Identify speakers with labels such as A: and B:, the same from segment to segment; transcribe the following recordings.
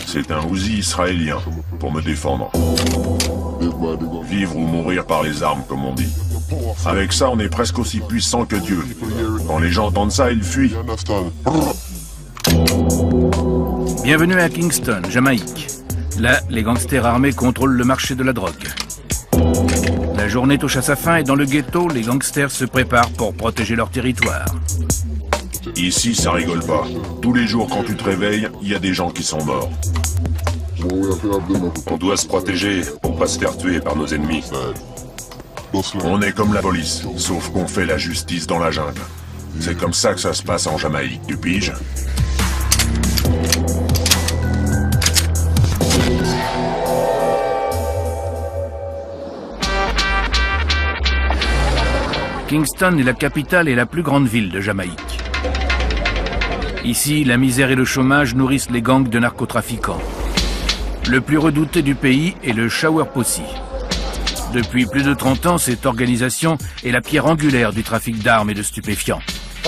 A: C'est un Uzi israélien, pour me défendre. Vivre ou mourir par les armes, comme on dit. Avec ça, on est presque aussi puissant que Dieu. Quand les gens entendent ça, ils fuient.
B: Bienvenue à Kingston, Jamaïque. Là, les gangsters armés contrôlent le marché de la drogue. La journée touche à sa fin et dans le ghetto, les gangsters se préparent pour protéger leur territoire.
A: Ici, ça rigole pas. Tous les jours, quand tu te réveilles, il y a des gens qui sont morts. On doit se protéger pour pas se faire tuer par nos ennemis. On est comme la police, sauf qu'on fait la justice dans la jungle. C'est comme ça que ça se passe en Jamaïque, tu piges?
B: Kingston est la capitale et la plus grande ville de Jamaïque. Ici, la misère et le chômage nourrissent les gangs de narcotrafiquants. Le plus redouté du pays est le Shower Posse. Depuis plus de 30 ans, cette organisation est la pierre angulaire du trafic d'armes et de stupéfiants.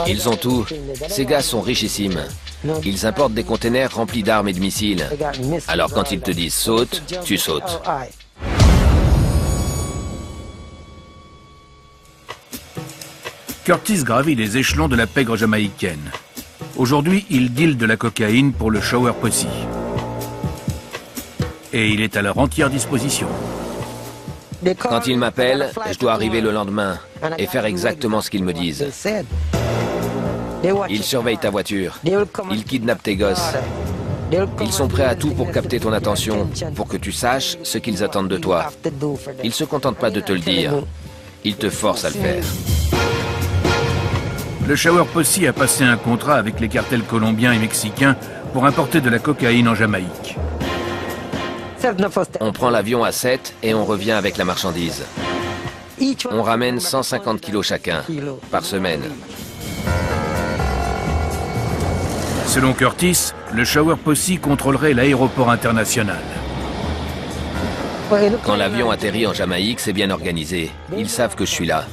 C: Ils ont tout. Ces gars sont richissimes. Ils importent des containers remplis d'armes et de missiles. Alors quand ils te disent saute, tu sautes.
B: Curtis gravit les échelons de la pègre jamaïcaine. Aujourd'hui, il deal de la cocaïne pour le Shower Posse. Et il est à leur entière disposition.
C: Quand ils m'appellent, je dois arriver le lendemain et faire exactement ce qu'ils me disent. Ils surveillent ta voiture, ils kidnappent tes gosses. Ils sont prêts à tout pour capter ton attention, pour que tu saches ce qu'ils attendent de toi. Ils ne se contentent pas de te le dire, ils te forcent à le faire.
B: Le Shower Posse a passé un contrat avec les cartels colombiens et mexicains pour importer de la cocaïne en Jamaïque.
C: On prend l'avion à 7 et on revient avec la marchandise. On ramène 150 kilos chacun, par semaine.
B: Selon Curtis, le Shower Posse contrôlerait l'aéroport international.
C: Quand l'avion atterrit en Jamaïque, c'est bien organisé. Ils savent que je suis là.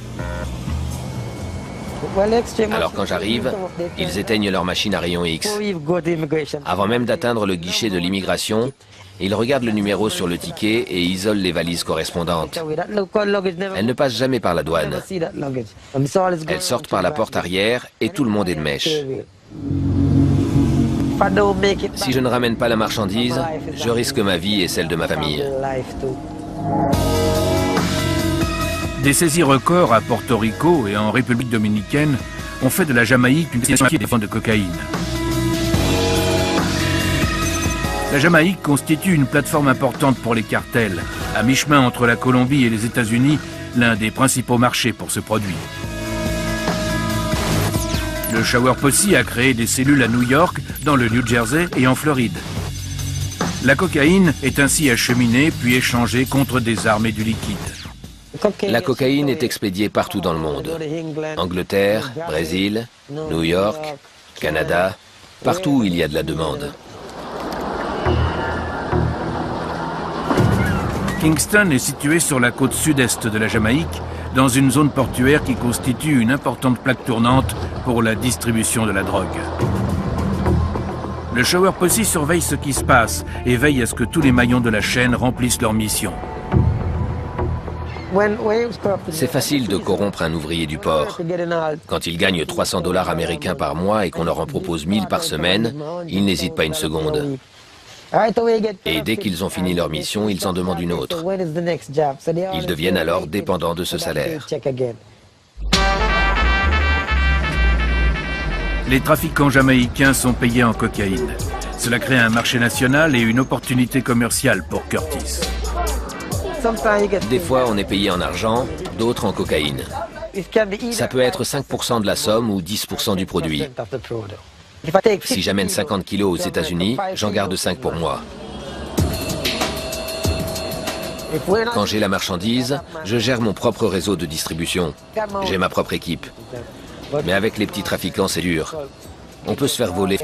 C: Alors quand j'arrive, ils éteignent leur machine à rayon X. Avant même d'atteindre le guichet de l'immigration, ils regardent le numéro sur le ticket et isolent les valises correspondantes. Elles ne passent jamais par la douane. Elles sortent par la porte arrière et tout le monde est de mèche. Si je ne ramène pas la marchandise, je risque ma vie et celle de ma famille.
B: Des saisies records à Porto Rico et en République dominicaine ont fait de la Jamaïque une destination des ventes de cocaïne. La Jamaïque constitue une plateforme importante pour les cartels, à mi-chemin entre la Colombie et les États-Unis, l'un des principaux marchés pour ce produit. Le Shower Posse a créé des cellules à New York, dans le New Jersey et en Floride. La cocaïne est ainsi acheminée puis échangée contre des armes et du liquide.
C: La cocaïne est expédiée partout dans le monde. Angleterre, Brésil, New York, Canada, partout où il y a de la demande.
B: Kingston est situé sur la côte sud-est de la Jamaïque, dans une zone portuaire qui constitue une importante plaque tournante pour la distribution de la drogue. Le Shower Posse surveille ce qui se passe et veille à ce que tous les maillons de la chaîne remplissent leur mission.
C: C'est facile de corrompre un ouvrier du port. Quand il gagne 300 $ américains par mois et qu'on leur en propose 1000 par semaine, ils n'hésitent pas une seconde. Et dès qu'ils ont fini leur mission, ils en demandent une autre. Ils deviennent alors dépendants de ce salaire.
B: Les trafiquants jamaïcains sont payés en cocaïne. Cela crée un marché national et une opportunité commerciale pour Curtis.
C: Des fois, on est payé en argent, d'autres en cocaïne. Ça peut être 5% de la somme ou 10% du produit. Si j'amène 50 kilos aux États-Unis, j'en garde 5 pour moi. Quand j'ai la marchandise, je gère mon propre réseau de distribution. J'ai ma propre équipe. Mais avec les petits trafiquants, c'est dur. On peut se faire voler.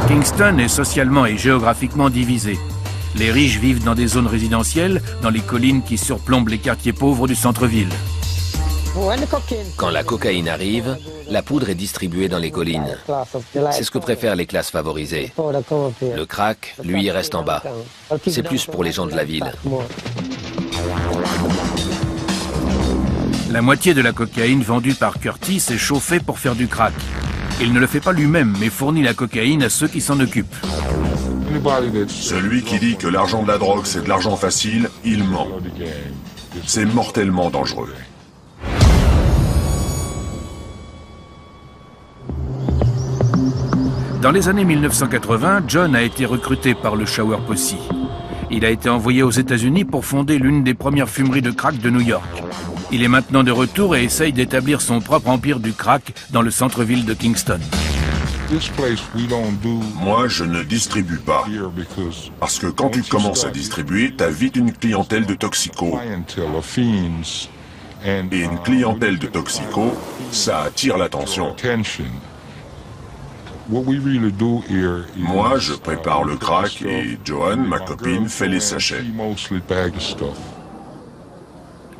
B: Kingston est socialement et géographiquement divisé. Les riches vivent dans des zones résidentielles, dans les collines qui surplombent les quartiers pauvres du centre-ville.
C: Quand la cocaïne arrive, La poudre est distribuée dans les collines. C'est ce que préfèrent les classes favorisées. Le crack, lui, il reste en bas. C'est plus pour les gens de la ville.
B: La moitié de la cocaïne vendue par Curtis est chauffée pour faire du crack. Il ne le fait pas lui-même, mais fournit la cocaïne à ceux qui s'en occupent.
A: Celui qui dit que l'argent de la drogue c'est de l'argent facile, il ment. C'est mortellement dangereux.
B: Dans les années 1980, John a été recruté par le Shower Posse. Il a été envoyé aux États-Unis pour fonder l'une des premières fumeries de crack de New York. Il est maintenant de retour et essaye d'établir son propre empire du crack dans le centre-ville de Kingston.
A: Moi, je ne distribue pas. Parce que quand tu commences à distribuer, t'as vite une clientèle de toxicos. Et une clientèle de toxicos, ça attire l'attention. Moi, je prépare le crack et Joanne, ma copine, fait les sachets.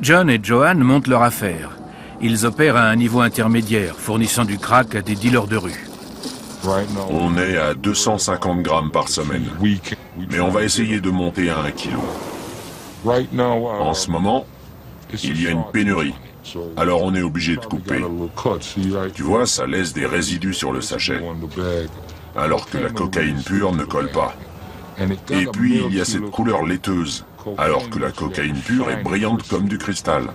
B: John et Joanne montent leur affaire. Ils opèrent à un niveau intermédiaire, fournissant du crack à des dealers de rue.
A: On est à 250 grammes par semaine. Mais on va essayer de monter à 1 kilo. En ce moment, il y a une pénurie. Alors on est obligé de couper. Tu vois, ça laisse des résidus sur le sachet. Alors que la cocaïne pure ne colle pas. Et puis il y a cette couleur laiteuse. Alors que la cocaïne pure est brillante comme du cristal.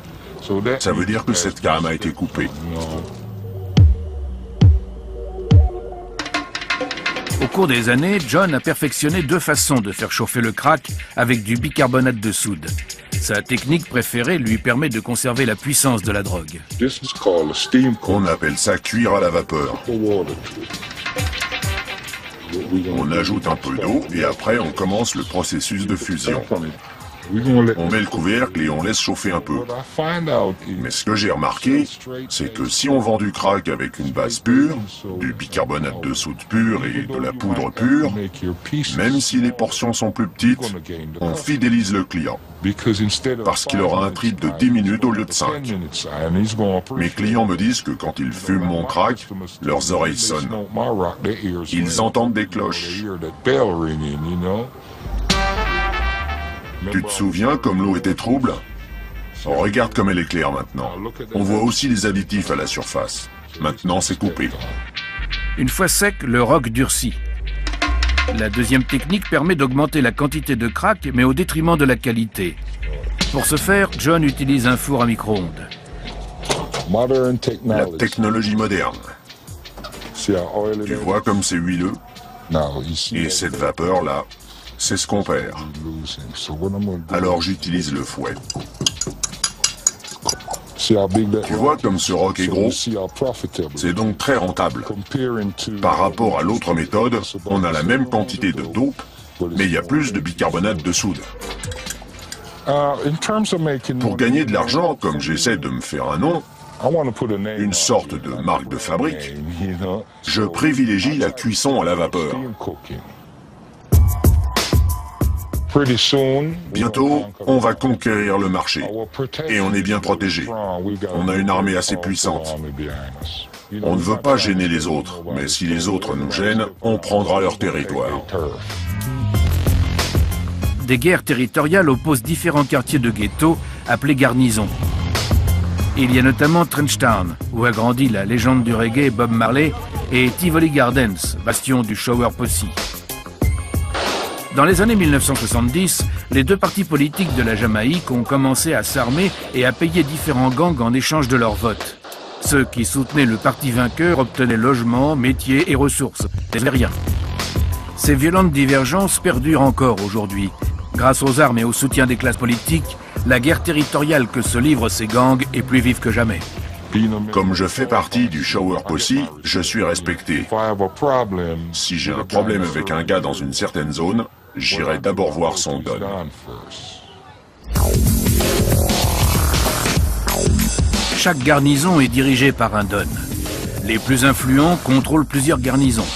A: Ça veut dire que cette gamme a été coupée.
B: Au cours des années, John a perfectionné 2 façons de faire chauffer le crack avec du bicarbonate de soude. Sa technique préférée lui permet de conserver la puissance de la drogue.
A: On appelle ça cuire à la vapeur. On ajoute un peu d'eau et après on commence le processus de fusion. On met le couvercle et on laisse chauffer un peu. Mais ce que j'ai remarqué, c'est que si on vend du crack avec une base pure, du bicarbonate de soude pur et de la poudre pure, même si les portions sont plus petites, on fidélise le client. Parce qu'il aura un trip de 10 minutes au lieu de 5. Mes clients me disent que quand ils fument mon crack, leurs oreilles sonnent. Ils entendent des cloches. Tu te souviens comme l'eau était trouble? On regarde comme elle est claire maintenant. On voit aussi les additifs à la surface. Maintenant, c'est coupé.
B: Une fois sec, le roc durcit. La deuxième technique permet d'augmenter la quantité de crack, mais au détriment de la qualité. Pour ce faire, John utilise un four à micro-ondes.
A: La technologie moderne. Tu vois comme c'est huileux? Et cette vapeur-là, c'est ce qu'on perd. Alors j'utilise le fouet. Tu vois comme ce roc est gros? C'est donc très rentable. Par rapport à l'autre méthode, on a la même quantité de dope, mais il y a plus de bicarbonate de soude. Pour gagner de l'argent, comme j'essaie de me faire un nom, une sorte de marque de fabrique, je privilégie la cuisson à la vapeur. Bientôt, on va conquérir le marché. Et on est bien protégé. On a une armée assez puissante. On ne veut pas gêner les autres, mais si les autres nous gênent, on prendra leur territoire.
B: Des guerres territoriales opposent différents quartiers de ghetto appelés garnisons. Il y a notamment Trenchtown, où a grandi la légende du reggae Bob Marley, et Tivoli Gardens, bastion du Shower Posse. Dans les années 1970, les 2 partis politiques de la Jamaïque ont commencé à s'armer et à payer différents gangs en échange de leur vote. Ceux qui soutenaient le parti vainqueur obtenaient logements, métiers et ressources. C'est rien. Ces violentes divergences perdurent encore aujourd'hui. Grâce aux armes et au soutien des classes politiques, la guerre territoriale que se livrent ces gangs est plus vive que jamais.
A: Comme je fais partie du Shower Posse, je suis respecté. Si j'ai un problème avec un gars dans une certaine zone, j'irai d'abord voir son don.
B: Chaque garnison est dirigée par un don. Les plus influents contrôlent plusieurs garnisons.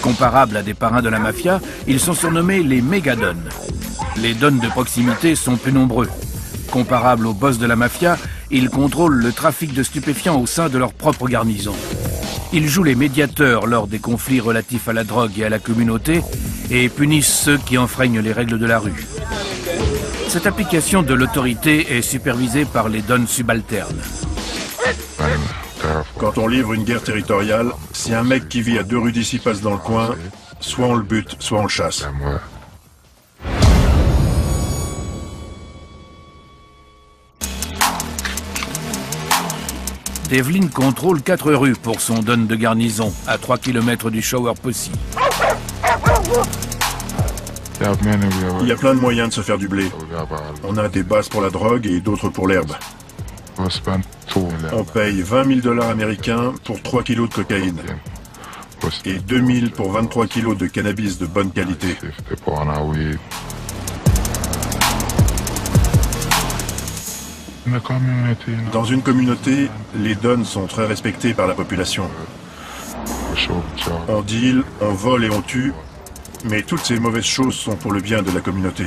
B: Comparables à des parrains de la mafia, ils sont surnommés les mégadons. Les dons de proximité sont plus nombreux. Comparables aux boss de la mafia, ils contrôlent le trafic de stupéfiants au sein de leur propre garnison. Ils jouent les médiateurs lors des conflits relatifs à la drogue et à la communauté et punissent ceux qui enfreignent les règles de la rue. Cette application de l'autorité est supervisée par les dons subalternes.
A: Quand on livre une guerre territoriale, si un mec qui vit à 2 rues d'ici passe dans le coin, soit on le bute, soit on le chasse.
B: Devlin contrôle 4 rues pour son don de garnison, à 3 km du Shower Posse.
A: Il y a plein de moyens de se faire du blé. On a des bases pour la drogue et d'autres pour l'herbe. On paye 20 000 $ américains pour 3 kilos de cocaïne et 2 000 pour 23 kilos de cannabis de bonne qualité. Dans une communauté, les dons sont très respectés par la population. On deal, on vole et on tue, mais toutes ces mauvaises choses sont pour le bien de la communauté.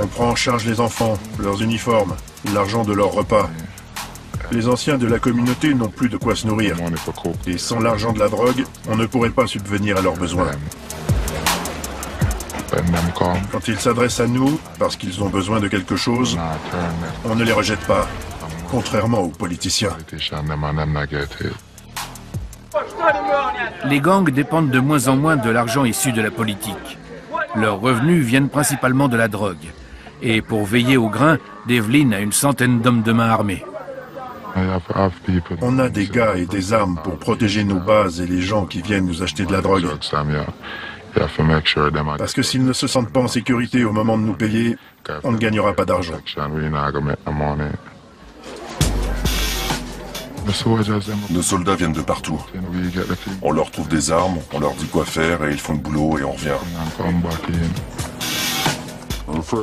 A: On prend en charge les enfants, leurs uniformes, l'argent de leurs repas. Les anciens de la communauté n'ont plus de quoi se nourrir. Et sans l'argent de la drogue, on ne pourrait pas subvenir à leurs besoins. Quand ils s'adressent à nous, parce qu'ils ont besoin de quelque chose, on ne les rejette pas, contrairement aux politiciens.
B: Les gangs dépendent de moins en moins de l'argent issu de la politique. Leurs revenus viennent principalement de la drogue. Et pour veiller au grain, Devlin a une centaine d'hommes de main armés.
A: On a des gars et des armes pour protéger nos bases et les gens qui viennent nous acheter de la drogue. Parce que s'ils ne se sentent pas en sécurité au moment de nous payer, on ne gagnera pas d'argent.
D: Nos soldats viennent de partout. On leur trouve des armes, on leur dit quoi faire et ils font le boulot et on revient.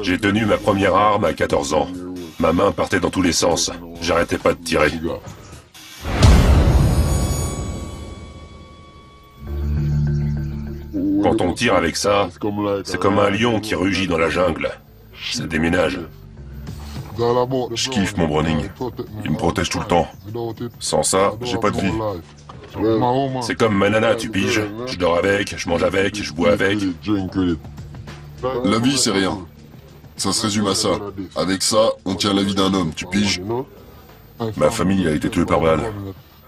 E: J'ai tenu ma première arme à 14 ans. Ma main partait dans tous les sens. J'arrêtais pas de tirer. Quand on tire avec ça, c'est comme un lion qui rugit dans la jungle. Ça déménage.
D: Je kiffe mon Browning. Il me protège tout le temps. Sans ça, j'ai pas de vie.
E: C'est comme ma nana, tu piges. Je dors avec, je mange avec, je bois avec.
D: La vie, c'est rien. Ça se résume à ça. Avec ça, on tient la vie d'un homme, tu piges? Ma famille a été tuée par balle.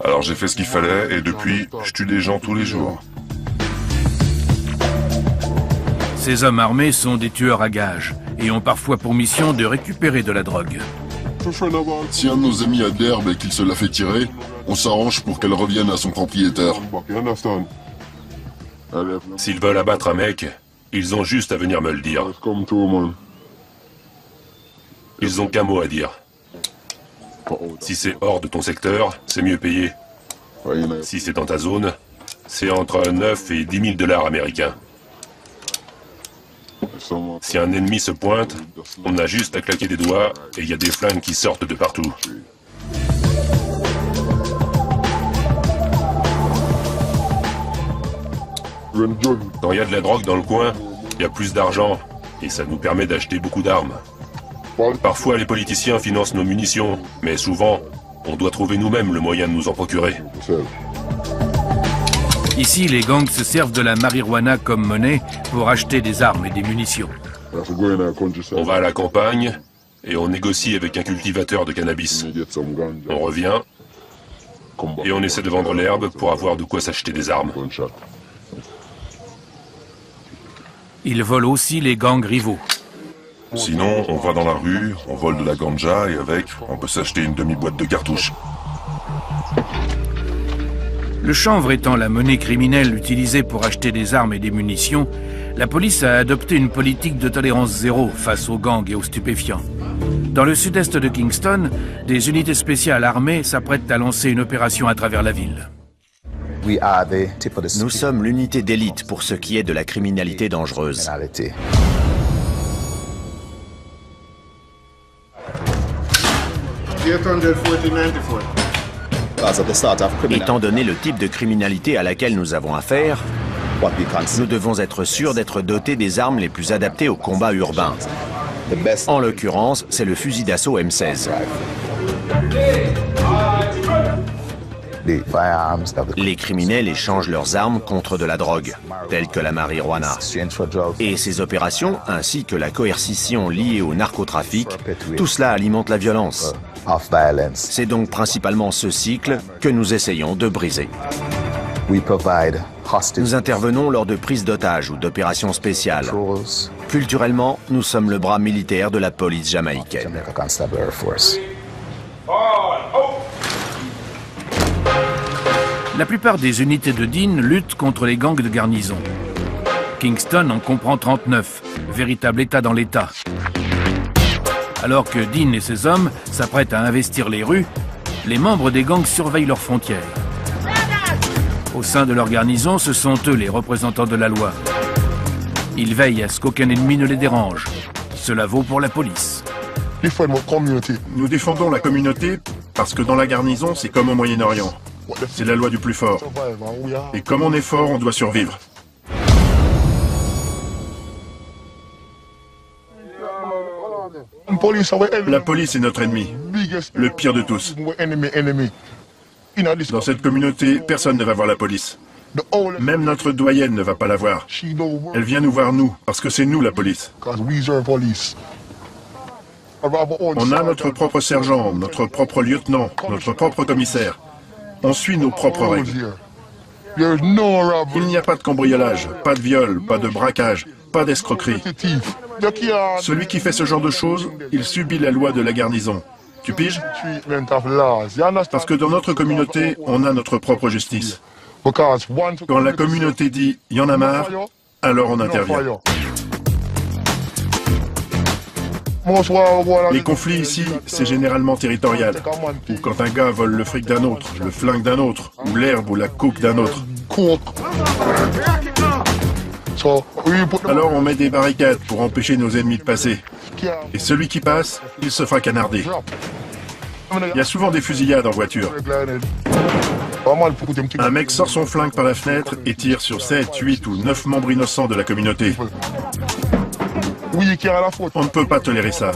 D: Alors j'ai fait ce qu'il fallait et depuis, je tue des gens tous les jours.
B: Ces hommes armés sont des tueurs à gages et ont parfois pour mission de récupérer de la drogue.
D: Si un de nos amis a de l'herbe et qu'il se la fait tirer, on s'arrange pour qu'elle revienne à son propriétaire.
E: S'ils veulent abattre un mec, ils ont juste à venir me le dire. Ils ont qu'un mot à dire. Si c'est hors de ton secteur, c'est mieux payé. Si c'est dans ta zone, c'est entre 9 et 10 000 $ américains. Si un ennemi se pointe, on a juste à claquer des doigts et il y a des flingues qui sortent de partout. Quand il y a de la drogue dans le coin, il y a plus d'argent et ça nous permet d'acheter beaucoup d'armes. Parfois les politiciens financent nos munitions, mais souvent, on doit trouver nous-mêmes le moyen de nous en procurer.
B: Ici, les gangs se servent de la marijuana comme monnaie pour acheter des armes et des munitions.
E: On va à la campagne et on négocie avec un cultivateur de cannabis. On revient et on essaie de vendre l'herbe pour avoir de quoi s'acheter des armes.
B: Ils volent aussi les gangs rivaux.
D: Sinon, on va dans la rue, on vole de la ganja et avec, on peut s'acheter une demi-boîte de cartouches.
B: Le chanvre étant la monnaie criminelle utilisée pour acheter des armes et des munitions, la police a adopté une politique de tolérance zéro face aux gangs et aux stupéfiants. Dans le sud-est de Kingston, des unités spéciales armées s'apprêtent à lancer une opération à travers la ville.
F: Nous sommes l'unité d'élite pour ce qui est de la criminalité dangereuse. Étant donné le type de criminalité à laquelle nous avons affaire, nous devons être sûrs d'être dotés des armes les plus adaptées au combat urbain. En l'occurrence, c'est le fusil d'assaut M16. Les criminels échangent leurs armes contre de la drogue, telle que la marijuana. Et ces opérations, ainsi que la coercition liée au narcotrafic, tout cela alimente la violence. C'est donc principalement ce cycle que nous essayons de briser. Nous intervenons lors de prises d'otages ou d'opérations spéciales. Culturellement, nous sommes le bras militaire de la police jamaïcaine.
B: La plupart des unités de Dean luttent contre les gangs de garnison. Kingston en comprend 39, véritable État dans l'État. Alors que Dean et ses hommes s'apprêtent à investir les rues, les membres des gangs surveillent leurs frontières. Au sein de leur garnison, ce sont eux les représentants de la loi. Ils veillent à ce qu'aucun ennemi ne les dérange. Cela vaut pour la police.
G: Nous défendons la communauté parce que dans la garnison, c'est comme au Moyen-Orient. C'est la loi du plus fort. Et comme on est fort, on doit survivre. La police est notre ennemi, le pire de tous. Dans cette communauté, personne ne va voir la police. Même notre doyenne ne va pas la voir. Elle vient nous voir nous, parce que c'est nous la police. On a notre propre sergent, notre propre lieutenant, notre propre commissaire. On suit nos propres règles. Il n'y a pas de cambriolage, pas de viol, pas de braquage, pas d'escroquerie. Celui qui fait ce genre de choses, il subit la loi de la garnison. Tu piges? Parce que dans notre communauté, on a notre propre justice. Quand la communauté dit « il y en a marre », alors on intervient. Les conflits ici, c'est généralement territorial. Ou quand un gars vole le fric d'un autre, le flingue d'un autre, ou l'herbe ou la coke d'un autre. Alors on met des barricades pour empêcher nos ennemis de passer. Et celui qui passe, il se fera canarder. Il y a souvent des fusillades en voiture. Un mec sort son flingue par la fenêtre et tire sur 7, 8 ou 9 membres innocents de la communauté. On ne peut pas tolérer ça.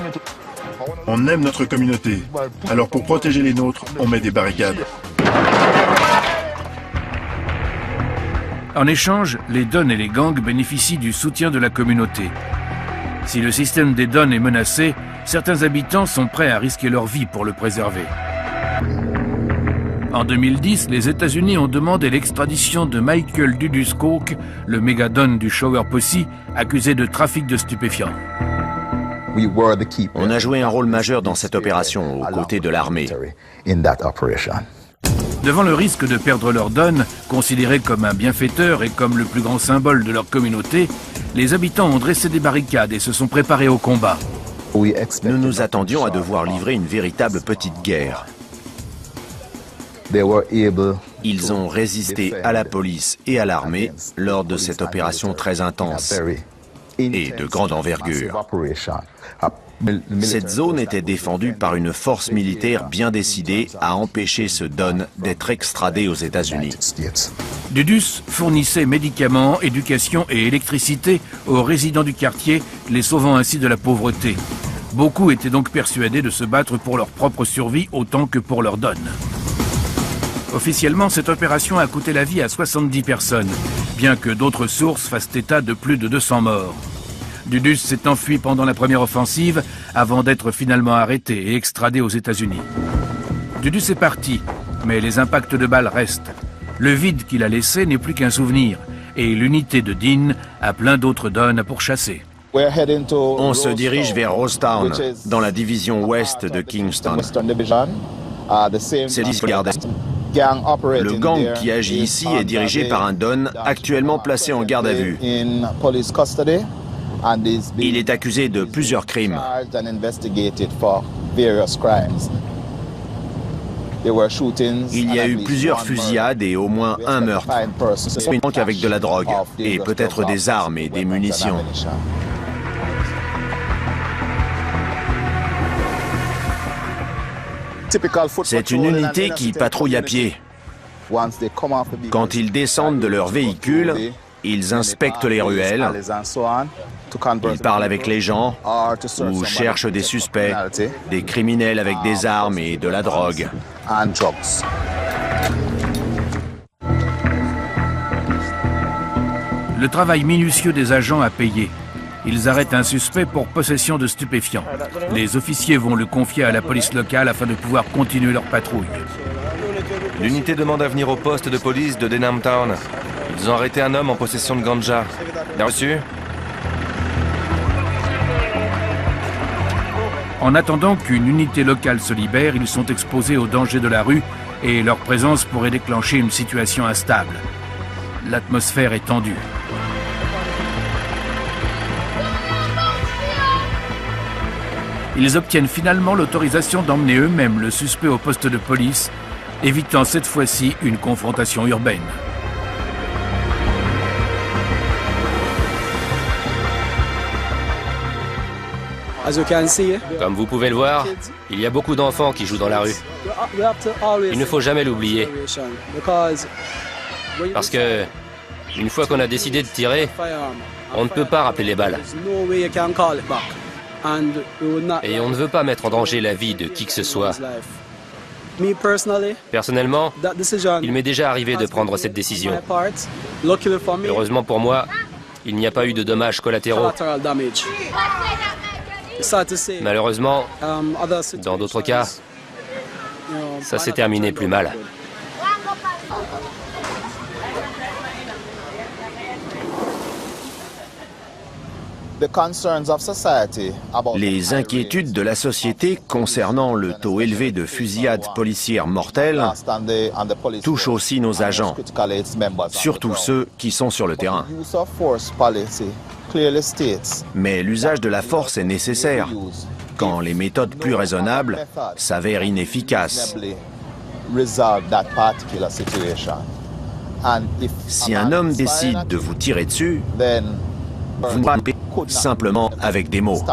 G: On aime notre communauté. Alors pour protéger les nôtres, on met des barricades.
B: En échange, les Dons et les gangs bénéficient du soutien de la communauté. Si le système des Dons est menacé, certains habitants sont prêts à risquer leur vie pour le préserver. En 2010, les États-Unis ont demandé l'extradition de Michael Dudus Coke, le méga-don du Shower Posse, accusé de trafic de stupéfiants.
F: On a joué un rôle majeur dans cette opération, aux côtés de l'armée.
B: Devant le risque de perdre leur don, considéré comme un bienfaiteur et comme le plus grand symbole de leur communauté, les habitants ont dressé des barricades et se sont préparés au combat.
F: Nous nous attendions à devoir livrer une véritable petite guerre. Ils ont résisté à la police et à l'armée lors de cette opération très intense et de grande envergure. Cette zone était défendue par une force militaire bien décidée à empêcher ce Don d'être extradé aux États-Unis.
B: Dudus fournissait médicaments, éducation et électricité aux résidents du quartier, les sauvant ainsi de la pauvreté. Beaucoup étaient donc persuadés de se battre pour leur propre survie autant que pour leur Don. Officiellement, cette opération a coûté la vie à 70 personnes, bien que d'autres sources fassent état de plus de 200 morts. Dudus s'est enfui pendant la première offensive avant d'être finalement arrêté et extradé aux États-Unis. Dudus est parti, mais les impacts de balles restent. Le vide qu'il a laissé n'est plus qu'un souvenir, et l'unité de Dean a plein d'autres Dons à pourchasser.
F: On se dirige vers Rosetown, dans la division ouest de Kingston. C'est le gang qui agit ici est dirigé par un Don actuellement placé en garde à vue. Il est accusé de plusieurs crimes. Il y a eu plusieurs fusillades et au moins un meurtre. Avec de la drogue et peut-être des armes et des munitions. C'est une unité qui patrouille à pied. Quand ils descendent de leur véhicule, ils inspectent les ruelles Ils parlent avec les gens ou cherchent des suspects, des criminels avec des armes et de la drogue.
B: Le travail minutieux des agents a payé. Ils arrêtent un suspect pour possession de stupéfiants. Les officiers vont le confier à la police locale afin de pouvoir continuer leur patrouille.
H: L'unité demande à venir au poste de police de Denham Town. Ils ont arrêté un homme en possession de ganja. Bien reçu?
B: En attendant qu'une unité locale se libère, ils sont exposés aux dangers de la rue et leur présence pourrait déclencher une situation instable. L'atmosphère est tendue. Ils obtiennent finalement l'autorisation d'emmener eux-mêmes le suspect au poste de police, évitant cette fois-ci une confrontation urbaine.
C: Comme vous pouvez le voir, il y a beaucoup d'enfants qui jouent dans la rue. Il ne faut jamais l'oublier. Parce que, une fois qu'on a décidé de tirer, on ne peut pas rappeler les balles. Et on ne veut pas mettre en danger la vie de qui que ce soit. Personnellement, il m'est déjà arrivé de prendre cette décision. Heureusement pour moi, il n'y a pas eu de dommages collatéraux. Malheureusement, dans d'autres cas, ça s'est terminé plus mal.
F: Les inquiétudes de la société concernant le taux élevé de fusillades policières mortelles touchent aussi nos agents, surtout ceux qui sont sur le terrain. Mais l'usage de la force est nécessaire quand les méthodes plus raisonnables s'avèrent inefficaces. Si un homme décide de vous tirer dessus, vous ne pouvez simplement avec des mots.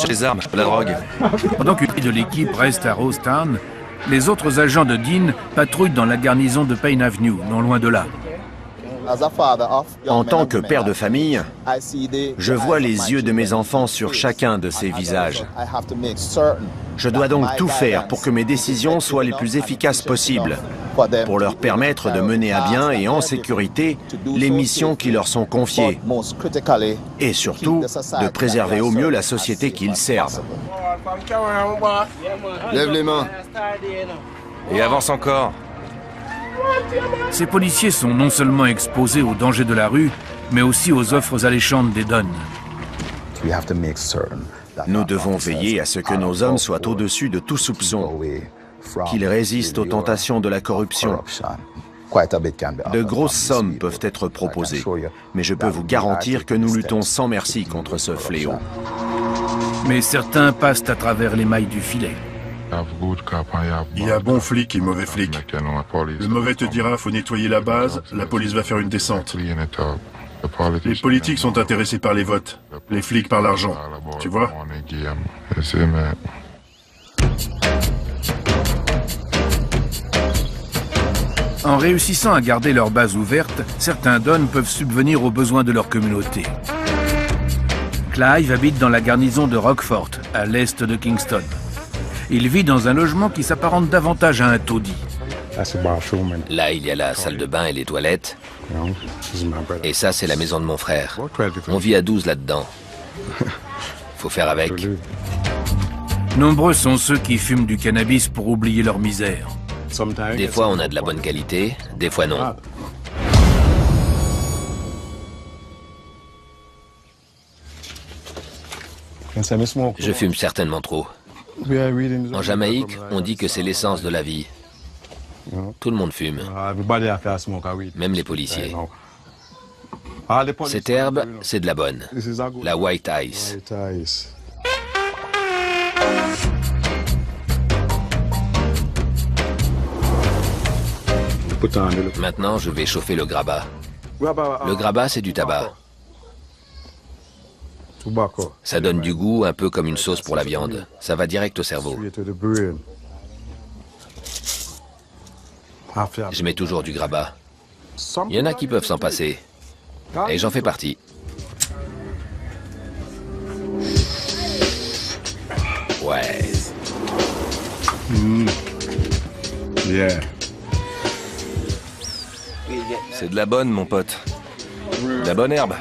H: Les armes, la drogue.
B: Pendant qu'une de l'équipe reste à Rosetown, les autres agents de Dean patrouillent dans la garnison de Payne Avenue, non loin de là.
F: En tant que père de famille, je vois les yeux de mes enfants sur chacun de ces visages. Je dois donc tout faire pour que mes décisions soient les plus efficaces possibles, pour leur permettre de mener à bien et en sécurité les missions qui leur sont confiées, et surtout de préserver au mieux la société qu'ils servent.
D: Lève les mains.
H: Et avance encore.
B: Ces policiers sont non seulement exposés aux dangers de la rue, mais aussi aux offres alléchantes des donnes.
F: Nous devons veiller à ce que nos hommes soient au-dessus de tout soupçon, qu'ils résistent aux tentations de la corruption. De grosses sommes peuvent être proposées, mais je peux vous garantir que nous luttons sans merci contre ce fléau.
B: Mais certains passent à travers les mailles du filet.
G: Il y a bon flic et mauvais flic. Le mauvais te dira faut nettoyer la base, la police va faire une descente. Les politiques sont intéressés par les votes, les flics par l'argent, tu vois?
B: En réussissant à garder leur base ouverte, certains dons peuvent subvenir aux besoins de leur communauté. Clive habite dans la garnison de Rockfort, à l'est de Kingston. Il vit dans un logement qui s'apparente davantage à un taudis.
C: Là, il y a la salle de bain et les toilettes. Et ça, c'est la maison de mon frère. On vit à 12 là-dedans. Faut faire avec.
B: Nombreux sont ceux qui fument du cannabis pour oublier leur misère.
C: Des fois, on a de la bonne qualité, des fois non. Je fume certainement trop. En Jamaïque, on dit que c'est l'essence de la vie. Tout le monde fume, même les policiers. Cette herbe, c'est de la bonne, la White Ice. Maintenant, je vais chauffer le grabat. Le grabat, c'est du tabac. Ça donne du goût, un peu comme une sauce pour la viande. Ça va direct au cerveau. Je mets toujours du grabat. Il y en a qui peuvent s'en passer. Et j'en fais partie. Ouais.
H: C'est de la bonne, mon pote. De la bonne herbe.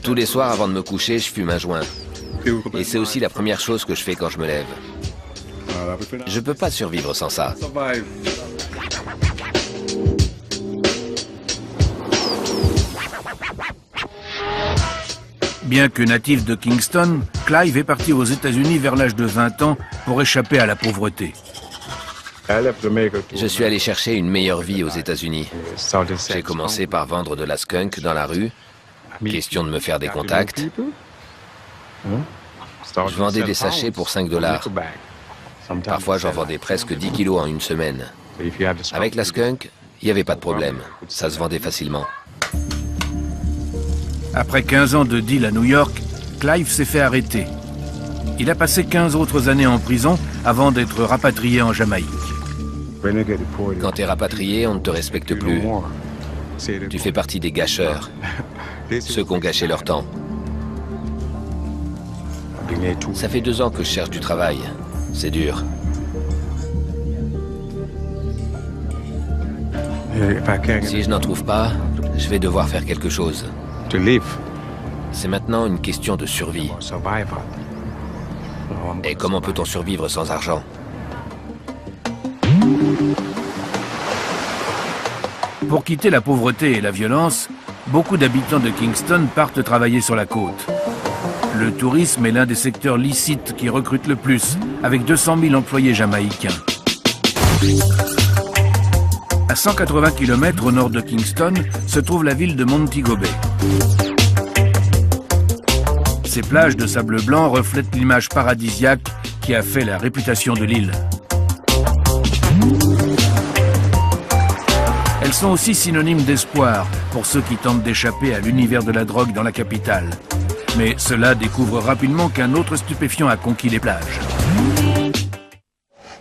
C: Tous les soirs, avant de me coucher, je fume un joint. Et c'est aussi la première chose que je fais quand je me lève. Je peux pas survivre sans ça.
B: Bien que natif de Kingston, Clive est parti aux États-Unis vers l'âge de 20 ans pour échapper à la pauvreté.
C: Je suis allé chercher une meilleure vie aux États-Unis. J'ai commencé par vendre de la skunk dans la rue. Question de me faire des contacts. Je vendais des sachets pour 5 $. Parfois, j'en vendais presque 10 kilos en une semaine. Avec la skunk, il n'y avait pas de problème. Ça se vendait facilement.
B: Après 15 ans de deal à New York, Clive s'est fait arrêter. Il a passé 15 autres années en prison avant d'être rapatrié en Jamaïque.
C: Quand t'es rapatrié, on ne te respecte plus. Tu fais partie des gâcheurs, ceux qui ont gâché leur temps. Ça fait 2 ans que je cherche du travail. C'est dur. Si je n'en trouve pas, je vais devoir faire quelque chose. C'est maintenant une question de survie. Et comment peut-on survivre sans argent?
B: Pour quitter la pauvreté et la violence, beaucoup d'habitants de Kingston partent travailler sur la côte. Le tourisme est l'un des secteurs licites qui recrute le plus, avec 200 000 employés jamaïcains. À 180 km au nord de Kingston se trouve la ville de Montego Bay. Ces plages de sable blanc reflètent l'image paradisiaque qui a fait la réputation de l'île. Elles sont aussi synonymes d'espoir pour ceux qui tentent d'échapper à l'univers de la drogue dans la capitale. Mais ceux-là découvrent rapidement qu'un autre stupéfiant a conquis les plages.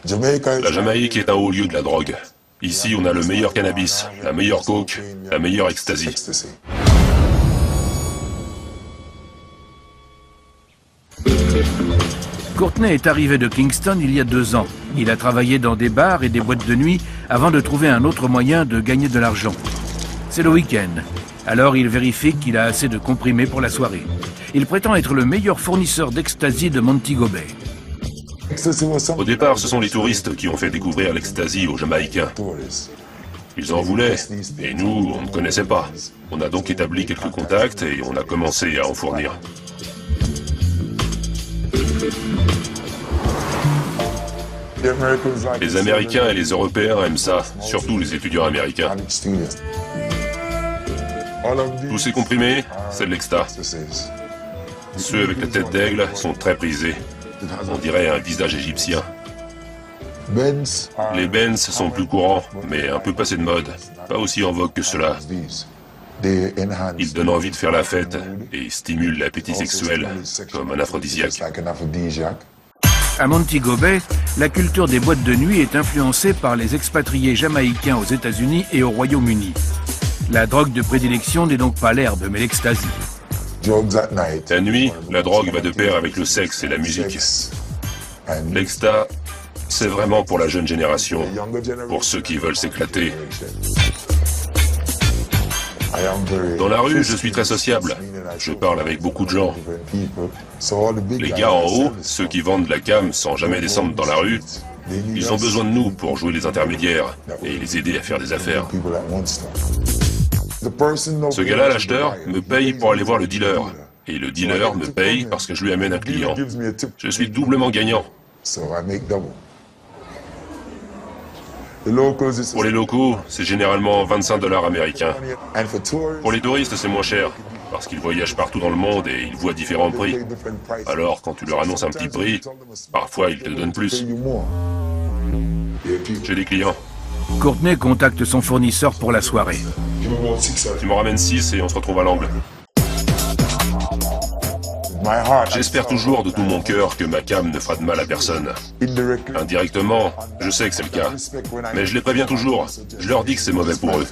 E: La Jamaïque est un haut lieu de la drogue. Ici, on a le meilleur cannabis, la meilleure coke, la meilleure ecstasy.
B: Courtney est arrivé de Kingston il y a 2 ans. Il a travaillé dans des bars et des boîtes de nuit avant de trouver un autre moyen de gagner de l'argent. C'est le week-end. Alors il vérifie qu'il a assez de comprimés pour la soirée. Il prétend être le meilleur fournisseur d'ecstasy de Montego Bay.
E: Au départ, ce sont les touristes qui ont fait découvrir l'ecstasy aux Jamaïcains. Ils en voulaient, et nous, on ne connaissait pas. On a donc établi quelques contacts et on a commencé à en fournir. Les Américains et les Européens aiment ça, surtout les étudiants américains. Tous ces comprimés, c'est de l'exta. Ceux avec la tête d'aigle sont très prisés. On dirait un visage égyptien. Les Benz sont plus courants, mais un peu passés de mode. Pas aussi en vogue que ceux-là. Ils donnent envie de faire la fête et stimulent l'appétit sexuel, comme un aphrodisiaque.
B: À Montego Bay, la culture des boîtes de nuit est influencée par les expatriés jamaïcains aux États-Unis et au Royaume-Uni. La drogue de prédilection n'est donc pas l'herbe, mais l'ecstasy.
E: La nuit, la drogue va de pair avec le sexe et la musique. L'exta, c'est vraiment pour la jeune génération, pour ceux qui veulent s'éclater. Dans la rue, je suis très sociable. Je parle avec beaucoup de gens. Les gars en haut, ceux qui vendent de la cam sans jamais descendre dans la rue, ils ont besoin de nous pour jouer les intermédiaires et les aider à faire des affaires. Ce gars-là, l'acheteur, me paye pour aller voir le dealer. Et le dealer me paye parce que je lui amène un client. Je suis doublement gagnant. Pour les locaux, c'est généralement 25 $ américains. Pour les touristes, c'est moins cher, parce qu'ils voyagent partout dans le monde et ils voient différents prix. Alors, quand tu leur annonces un petit prix, parfois ils te donnent plus. J'ai des clients.
B: Courtney contacte son fournisseur pour la soirée.
E: Tu m'en ramènes 6 et on se retrouve à l'angle. J'espère toujours de tout mon cœur que ma cam ne fera de mal à personne. Indirectement, je sais que c'est le cas. Mais je les préviens toujours. Je leur dis que c'est mauvais pour eux.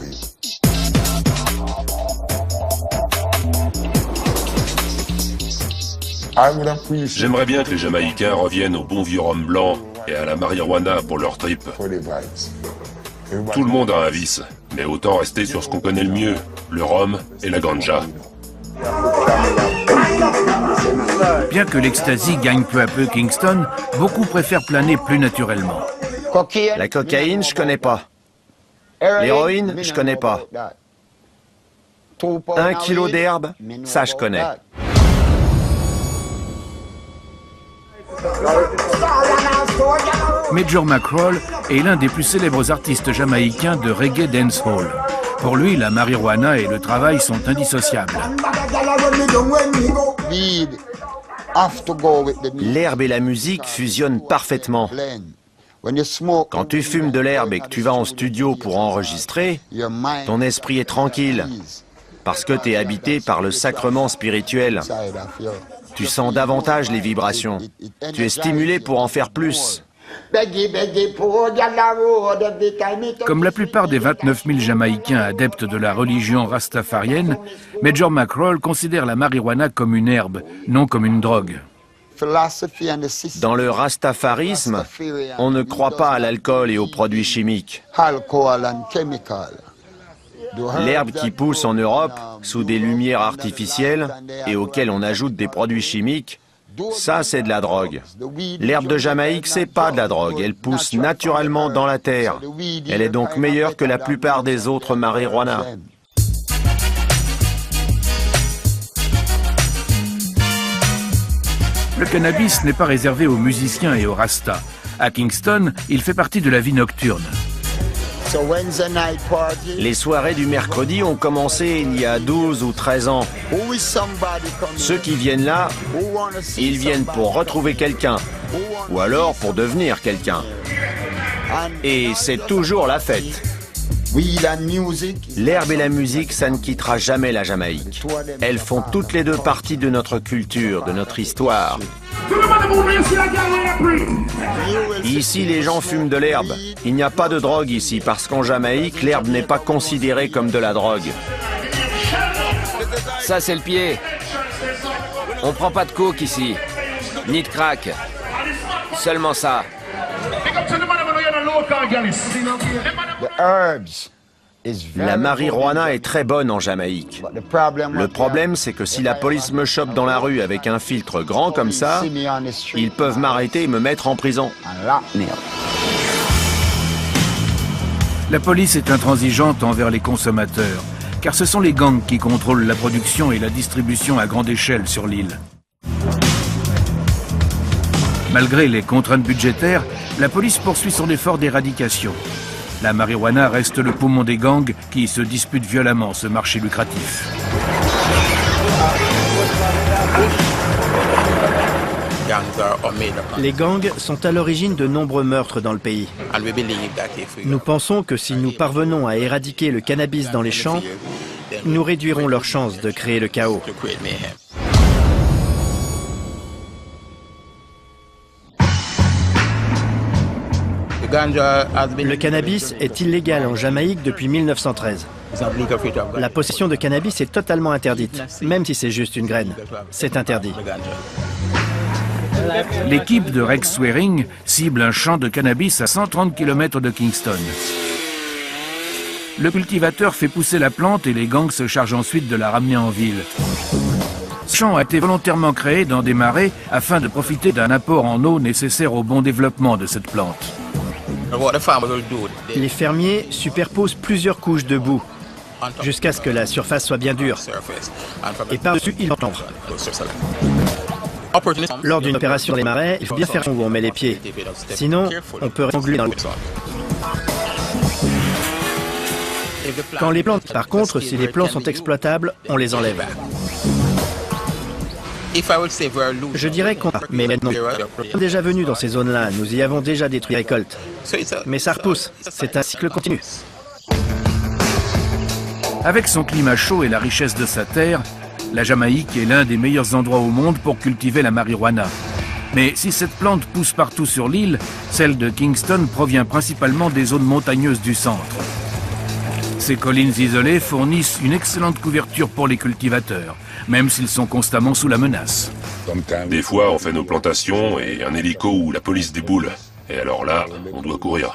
E: J'aimerais bien que les Jamaïcains reviennent au bon vieux rhum blanc et à la marijuana pour leur trip. Tout le monde a un vice, mais autant rester sur ce qu'on connaît le mieux, le rhum et la ganja.
B: Bien que l'ecstasy gagne peu à peu Kingston, beaucoup préfèrent planer plus naturellement.
F: La cocaïne, je connais pas. L'héroïne, je connais pas. 1 kilo d'herbe, ça je connais.
B: Major McRoll est l'un des plus célèbres artistes jamaïcains de reggae dancehall. Pour lui, la marijuana et le travail sont indissociables.
F: L'herbe et la musique fusionnent parfaitement. Quand tu fumes de l'herbe et que tu vas en studio pour enregistrer, ton esprit est tranquille, parce que tu es habité par le sacrement spirituel. Tu sens davantage les vibrations. Tu es stimulé pour en faire plus.
B: Comme la plupart des 29 000 Jamaïcains adeptes de la religion rastafarienne, Major McRoll considère la marijuana comme une herbe, non comme une drogue.
F: Dans le rastafarisme, on ne croit pas à l'alcool et aux produits chimiques. L'herbe qui pousse en Europe, sous des lumières artificielles, et auxquelles on ajoute des produits chimiques, ça c'est de la drogue. L'herbe de Jamaïque, c'est pas de la drogue, elle pousse naturellement dans la terre. Elle est donc meilleure que la plupart des autres marijuana.
B: Le cannabis n'est pas réservé aux musiciens et aux rastas. À Kingston, il fait partie de la vie nocturne.
F: Les soirées du mercredi ont commencé il y a 12 ou 13 ans. Ceux qui viennent là, ils viennent pour retrouver quelqu'un, ou alors pour devenir quelqu'un. Et c'est toujours la fête. L'herbe et la musique, ça ne quittera jamais la Jamaïque. Elles font toutes les deux partie de notre culture, de notre histoire. Ici, les gens fument de l'herbe. Il n'y a pas de drogue ici, parce qu'en Jamaïque, l'herbe n'est pas considérée comme de la drogue.
C: Ça, c'est le pied. On prend pas de coke ici, ni de crack. Seulement ça.
F: La marijuana est très bonne en Jamaïque. Le problème, c'est que si la police me chope dans la rue avec un filtre grand comme ça, ils peuvent m'arrêter et me mettre en prison.
B: La police est intransigeante envers les consommateurs, car ce sont les gangs qui contrôlent la production et la distribution à grande échelle sur l'île. Malgré les contraintes budgétaires, la police poursuit son effort d'éradication. La marijuana reste le poumon des gangs qui se disputent violemment ce marché lucratif.
I: Les gangs sont à l'origine de nombreux meurtres dans le pays. Nous pensons que si nous parvenons à éradiquer le cannabis dans les champs, nous réduirons leurs chances de créer le chaos. Le cannabis est illégal en Jamaïque depuis 1913. La possession de cannabis est totalement interdite, même si c'est juste une graine. C'est interdit.
B: L'équipe de Rex Swearing cible un champ de cannabis à 130 km de Kingston. Le cultivateur fait pousser la plante et les gangs se chargent ensuite de la ramener en ville. Ce champ a été volontairement créé dans des marais afin de profiter d'un apport en eau nécessaire au bon développement de cette plante.
I: Les fermiers superposent plusieurs couches de boue jusqu'à ce que la surface soit bien dure. Et par-dessus, ils encombrent. Lors d'une opération des marais, il faut bien faire où on met les pieds. Sinon, on peut rentrer dans l'eau. Quand les plantes, par contre, si les plants sont exploitables, on les enlève. Je dirais qu'on... Mais maintenant, nous sommes déjà venus dans ces zones-là, nous y avons déjà détruit les récoltes. Mais ça repousse, c'est un cycle continu.
B: Avec son climat chaud et la richesse de sa terre, La Jamaïque est l'un des meilleurs endroits au monde pour cultiver la marijuana. Mais si cette plante pousse partout sur l'île, celle de Kingston provient principalement des zones montagneuses du centre. Ces collines isolées fournissent une excellente couverture pour les cultivateurs, même s'ils sont constamment sous la menace.
E: Des fois, on fait nos plantations et un hélico ou la police déboule. Et alors là, on doit courir.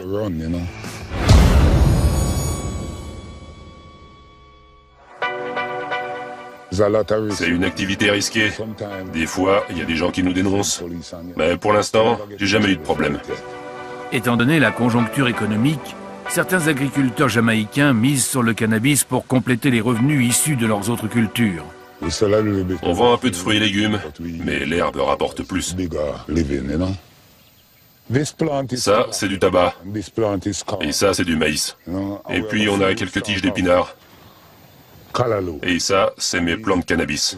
E: C'est une activité risquée. Des fois, il y a des gens qui nous dénoncent. Mais pour l'instant, j'ai jamais eu de problème.
B: Étant donné la conjoncture économique, certains agriculteurs jamaïcains misent sur le cannabis pour compléter les revenus issus de leurs autres cultures.
E: On vend un peu de fruits et légumes, mais l'herbe rapporte plus. Ça, c'est du tabac. Et ça, c'est du maïs. Et puis, on a quelques tiges d'épinards. Et ça, c'est mes plants de cannabis.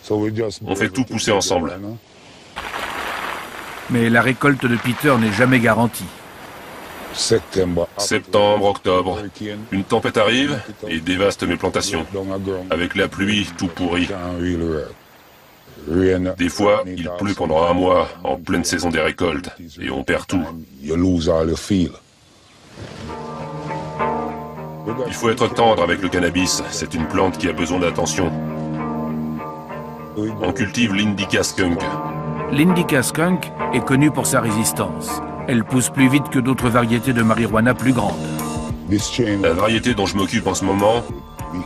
E: On fait tout pousser ensemble.
B: Mais la récolte de Peter n'est jamais garantie.
E: Septembre, octobre, une tempête arrive et dévaste mes plantations. Avec la pluie, tout pourrit. Des fois, il pleut pendant un mois, en pleine saison des récoltes, et on perd tout. Il faut être tendre avec le cannabis, c'est une plante qui a besoin d'attention. On cultive l'Indica skunk.
B: L'Indica skunk est connue pour sa résistance. Elle pousse plus vite que d'autres variétés de marijuana plus grandes.
E: La variété dont je m'occupe en ce moment,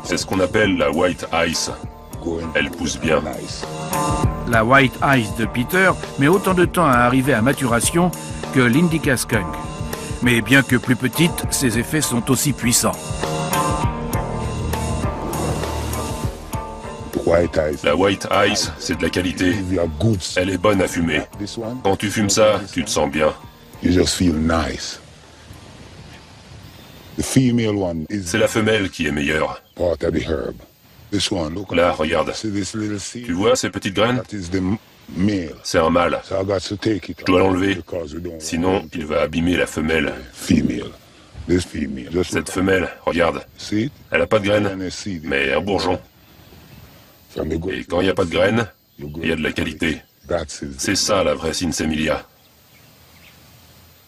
E: c'est ce qu'on appelle la White Ice. Elle pousse bien.
B: La White Ice de Peter met autant de temps à arriver à maturation que l'Indica skunk. Mais bien que plus petite, ses effets sont aussi puissants.
E: La White Ice, c'est de la qualité. Elle est bonne à fumer. Quand tu fumes ça, tu te sens bien. C'est la femelle qui est meilleure. Là, regarde. Tu vois ces petites graines? C'est un mâle. Je dois l'enlever, sinon il va abîmer la femelle. Cette femelle, regarde, elle n'a pas de graines, mais un bourgeon. Et quand il n'y a pas de graines, il y a de la qualité. C'est ça la vraie Sinsemilia.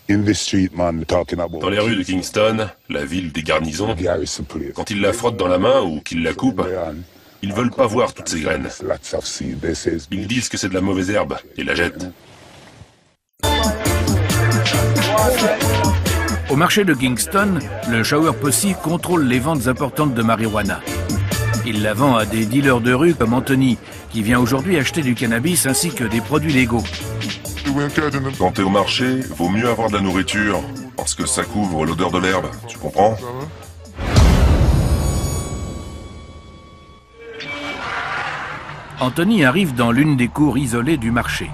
E: Dans les rues de Kingston, la ville des garnisons, quand ils la frottent dans la main ou qu'ils la coupent, ils veulent pas voir toutes ces graines. Ils disent que c'est de la mauvaise herbe et la jettent.
B: Au marché de Kingston, le Shower Posse contrôle les ventes importantes de marijuana. Il la vend à des dealers de rue comme Anthony, qui vient aujourd'hui acheter du cannabis ainsi que des produits légaux.
A: Quand t'es au marché, vaut mieux avoir de la nourriture, parce que ça couvre l'odeur de l'herbe, tu comprends?
B: Anthony arrive dans l'une des cours isolées du marché.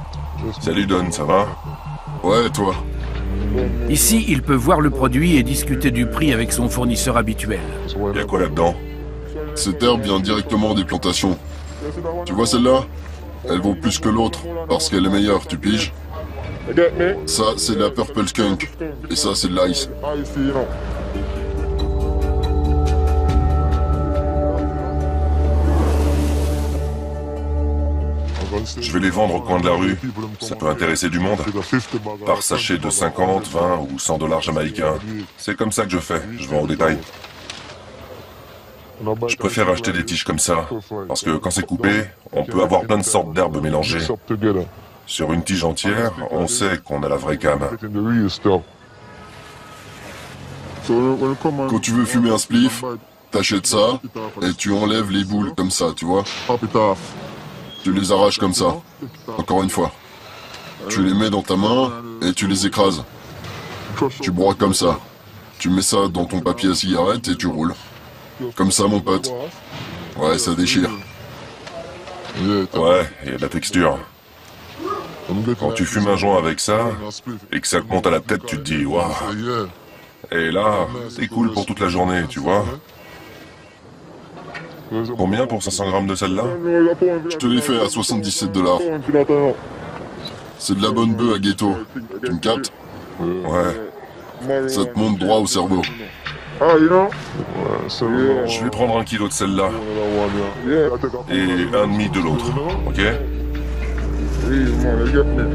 A: Salut Don, ça va?
D: Ouais, toi?
B: Ici, il peut voir le produit et discuter du prix avec son fournisseur habituel.
A: Y'a quoi là-dedans?
D: Cette herbe vient directement des plantations. Tu vois celle-là? Elle vaut plus que l'autre, parce qu'elle est meilleure, tu piges? Ça, c'est la Purple Skunk, et ça, c'est de l'ice.
A: Je vais les vendre au coin de la rue. Ça peut intéresser du monde. Par sachet de 50, 20 ou 100 $ jamaïcains. C'est comme ça que je fais, je vends au détail. Je préfère acheter des tiges comme ça, parce que quand c'est coupé, on peut avoir plein de sortes d'herbes mélangées. Sur une tige entière, on sait qu'on a la vraie cam.
D: Quand tu veux fumer un spliff, t'achètes ça, et tu enlèves les boules comme ça, tu vois? Tu les arraches comme ça, encore une fois. Tu les mets dans ta main, et tu les écrases. Tu broies comme ça. Tu mets ça dans ton papier à cigarette, et tu roules. Comme ça, mon pote. Ouais, ça déchire.
A: Ouais, il y a de la texture. Quand tu fumes un joint avec ça, et que ça te monte à la tête, tu te dis, waouh. Et là, c'est cool pour toute la journée, tu vois. Combien pour 500 grammes de celle-là?
D: Je te l'ai fait à 77 $. C'est de la bonne bœuf à ghetto. Tu me captes?
A: Ouais.
D: Ça te monte droit au cerveau.
A: Je vais prendre 1 kilo de celle-là. Et 1,5 de l'autre, ok?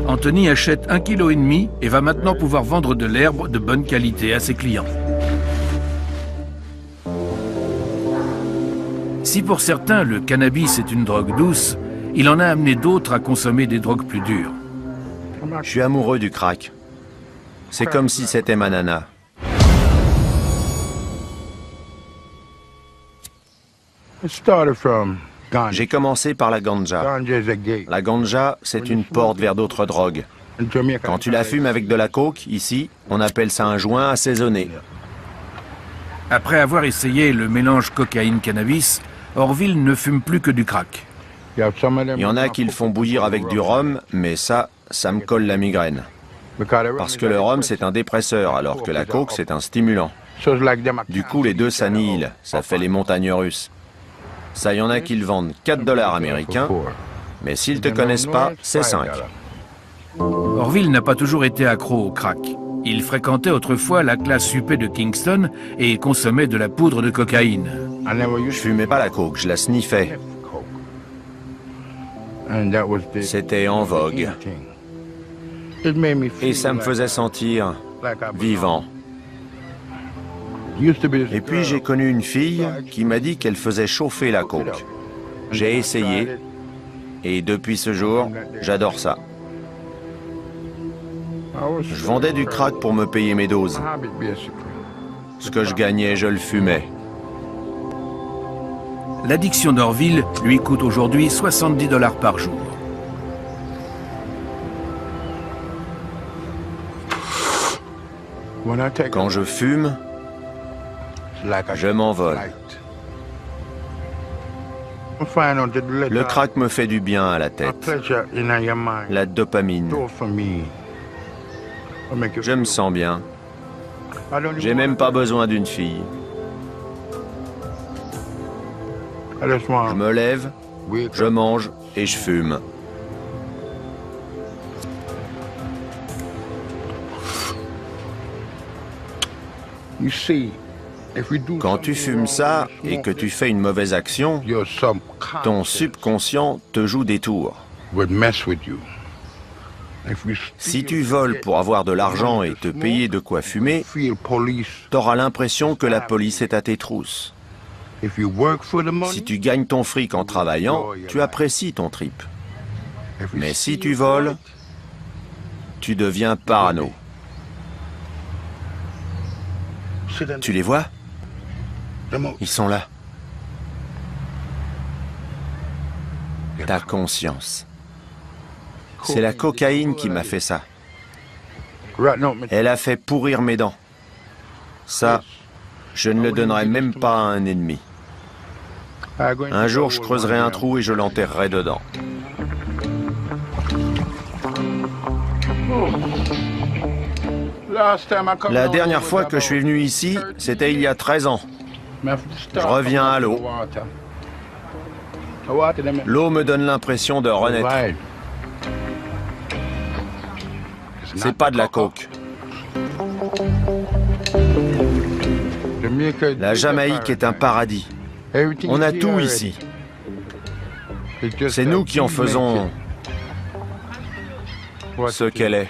B: Anthony achète 1,5 kg et va maintenant pouvoir vendre de l'herbe de bonne qualité à ses clients. Si pour certains le cannabis est une drogue douce, il en a amené d'autres à consommer des drogues plus dures.
F: Je suis amoureux du crack. C'est comme si c'était ma nana. J'ai commencé par la ganja. La ganja, c'est une porte vers d'autres drogues. Quand tu la fumes avec de la coke, ici, on appelle ça un joint assaisonné.
B: Après avoir essayé le mélange cocaïne-cannabis, Orville ne fume plus que du crack.
F: Il y en a qui le font bouillir avec du rhum, mais ça me colle la migraine. Parce que le rhum, c'est un dépresseur, alors que la coke, c'est un stimulant. Du coup, les deux s'annihilent. Ça fait les montagnes russes. Ça, il y en a qui le vendent 4 $ américains, mais s'ils te connaissent pas, c'est 5.
B: Orville n'a pas toujours été accro au crack. Il fréquentait autrefois la classe UP de Kingston et consommait de la poudre de cocaïne.
F: Je fumais pas la coke, je la sniffais. C'était en vogue. Et ça me faisait sentir vivant. Et puis j'ai connu une fille qui m'a dit qu'elle faisait chauffer la coke. J'ai essayé, et depuis ce jour, j'adore ça. Je vendais du crack pour me payer mes doses. Ce que je gagnais, je le fumais.
B: L'addiction d'Orville lui coûte aujourd'hui 70 $ par jour.
F: Quand je fume, je m'envole. Le crack me fait du bien à la tête. La dopamine. Je me sens bien. J'ai même pas besoin d'une fille. Je me lève, je mange et je fume. Quand tu fumes ça et que tu fais une mauvaise action, ton subconscient te joue des tours. Si tu voles pour avoir de l'argent et te payer de quoi fumer, t'auras l'impression que la police est à tes trousses. Si tu gagnes ton fric en travaillant, tu apprécies ton trip. Mais si tu voles, tu deviens parano. Tu les vois? Ils sont là. Ta conscience. C'est la cocaïne qui m'a fait ça. Elle a fait pourrir mes dents. Ça, je ne le donnerai même pas à un ennemi. Un jour, je creuserai un trou et je l'enterrerai dedans. La dernière fois que je suis venu ici, c'était il y a 13 ans. Je reviens à l'eau. L'eau me donne l'impression de renaître. C'est pas de la coke. La Jamaïque est un paradis. On a tout ici. C'est nous qui en faisons ce qu'elle est.